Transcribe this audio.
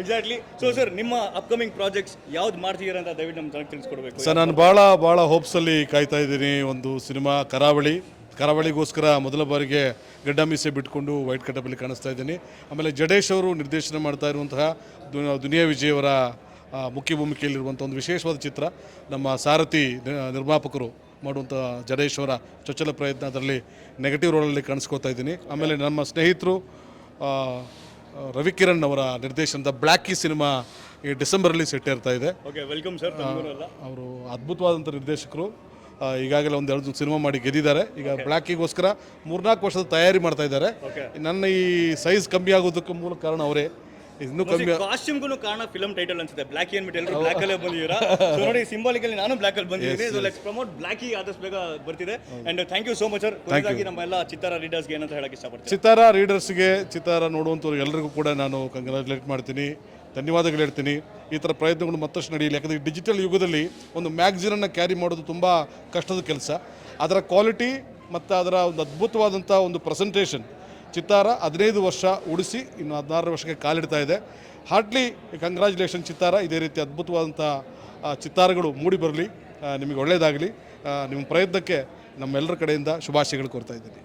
Exactly. So sir, ನಿಮ್ಮ upcoming projects ಯಾವ್ದು ಮಾಡ್ತಿದ್ದೀರಾ ಅಂತ ದಯವಿಟ್ಟು ನಮ್ಮ ಜನಕ್ಕೆ ತಿಳಿಸ್ಕೊಡ್ಬೇಕು. ಸರ್, ನಾನು ಭಾಳ ಹೋಪ್ಸಲ್ಲಿ ಕಾಯ್ತಾ ಇದ್ದೀನಿ. ಒಂದು ಸಿನಿಮಾ ಕರಾವಳಿಗೋಸ್ಕರ ಮೊದಲ ಬಾರಿಗೆ ಗಡ್ಡ ಮೀಸೆ ಬಿಟ್ಕೊಂಡು ವೈಟ್ ಕಟಪಲ್ಲಿ ಕಾಣಿಸ್ತಾ ಇದ್ದೀನಿ. ಆಮೇಲೆ ಜಡೇಶ್ ಅವರು ನಿರ್ದೇಶನ ಮಾಡ್ತಾ ಇರುವಂತಹ ದುನಿಯಾ ವಿಜಯ್ ಅವರ ಮುಖ್ಯ ಭೂಮಿಕೆಯಲ್ಲಿರುವಂಥ ಒಂದು ವಿಶೇಷವಾದ ಚಿತ್ರ. ನಮ್ಮ ಸಾರಥಿ ನಿರ್ಮಾಪಕರು ಮಾಡುವಂಥ ಜಡೇಶ್ ಅವರ ಚೊಚ್ಚಲ ಪ್ರಯತ್ನ, ಅದರಲ್ಲಿ ನೆಗೆಟಿವ್ ರೋಲಲ್ಲಿ ಕಾಣಿಸ್ಕೋತಾ ಇದ್ದೀನಿ. ಆಮೇಲೆ ನಮ್ಮ ಸ್ನೇಹಿತರು ರವಿಕಿರಣ್ ಅವರ ನಿರ್ದೇಶನದ ಬ್ಲ್ಯಾಕಿ ಸಿನಿಮಾ ಈ ಡಿಸೆಂಬರಲ್ಲಿ ಸೆಟ್ ಇರ್ತಾ ಇದೆ. Okay, welcome sir. ಅವರು ಅದ್ಭುತವಾದಂಥ ನಿರ್ದೇಶಕರು. ಈಗಾಗಲೇ ಒಂದೆರಡು ಸಿನಿಮಾ ಮಾಡಿ ಗೆದ್ದಿದ್ದಾರೆ. ಈಗ ಬ್ಲ್ಯಾಕಿಗೋಸ್ಕರ 3-4 ವರ್ಷದ ತಯಾರಿ ಮಾಡ್ತಾ ಇದ್ದಾರೆ. ನನ್ನ ಈ ಸೈಜ್ ಕಮ್ಮಿ ಆಗೋದಕ್ಕೆ ಮೂಲ ಕಾರಣ ಅವರೇ. ಇನ್ನೂ ಕಮ್ಮಿ ಕಾಸ್ಟ್ಯೂಮ್ಗೂ ಕಾರಣ ಫಿಲಮ್ ಟೈಟಲ್ ಅನ್ಸುತ್ತೆ, ಬ್ಲ್ಯಾಕಿ ಅಂದ್ಬಿಟ್ಟು ಎಲ್ಲರೂ ಬ್ಲ್ಯಾಕ್ ಅಲ್ಲೇ ಬಂದಿದ್ದೀರಾ. ಸೊ ನೋಡಿ, ಸಿಂಬಾಲಿಕಲಿ ನಾನು ಬ್ಲ್ಯಾಕ್ ಅಲ್ಲಿ ಬಂದಿದ್ದೀನಿ. ಸೊ ಲೆಟ್ಸ್ ಪ್ರಮೋಟ್ ಬ್ಲ್ಯಾಕಿ ಆದಷ್ಟು ಬೇಗ ಬರ್ತಿದೆ. And thank you so much sir. ಕೊನೆಯದಾಗಿ ನಮ್ಮ ಎಲ್ಲ ಚಿತ್ತಾರ ರೀಡರ್ಸ್ಗೆ ಏನಂತ ಹೇಳಕ್ಕೆ ಇಷ್ಟಪಡ್ತೀನಿ. ಚಿತ್ತಾರ ರೀಡರ್ಸ್ಗೆ, ಚಿತ್ತಾರ ನೋಡುವಂಥವ್ರು ಎಲ್ಲರಿಗೂ ಕೂಡ ನಾನು ಕಂಗ್ರಾಚುಲೇಟ್ ಮಾಡ್ತೀನಿ, ಧನ್ಯವಾದಗಳು ಹೇಳ್ತೀನಿ. ಈ ಥರ ಪ್ರಯತ್ನಗಳು ಮತ್ತಷ್ಟು ನಡೆಯಲಿ. ಯಾಕಂದರೆ ಡಿಜಿಟಲ್ ಯುಗದಲ್ಲಿ ಒಂದು ಮ್ಯಾಗ್ಝಿನನ್ನು ಕ್ಯಾರಿ ಮಾಡೋದು ತುಂಬ ಕಷ್ಟದ ಕೆಲಸ. ಅದರ ಕ್ವಾಲಿಟಿ ಮತ್ತು ಅದರ ಒಂದು ಅದ್ಭುತವಾದಂಥ ಒಂದು ಪ್ರೆಸೆಂಟೇಷನ್, ಚಿತ್ತಾರ 15 ವರ್ಷ ಉಳಿಸಿ ಇನ್ನು 16 ವರ್ಷಕ್ಕೆ ಕಾಲಿಡ್ತಾ ಇದೆ. ಹಾರ್ಟ್ಲಿ ಕಂಗ್ರ್ಯಾಚುಲೇಷನ್ ಚಿತ್ತಾರ. ಇದೇ ರೀತಿ ಅದ್ಭುತವಾದಂಥ ಚಿತ್ತಾರಗಳು ಮೂಡಿ ಬರಲಿ, ನಿಮಗೆ ಒಳ್ಳೆಯದಾಗಲಿ. ನಿಮ್ಮ ಪ್ರಯತ್ನಕ್ಕೆ ನಮ್ಮೆಲ್ಲರ ಕಡೆಯಿಂದ ಶುಭಾಶಯಗಳು ಕೋರ್ತಾ ಇದ್ದೀನಿ.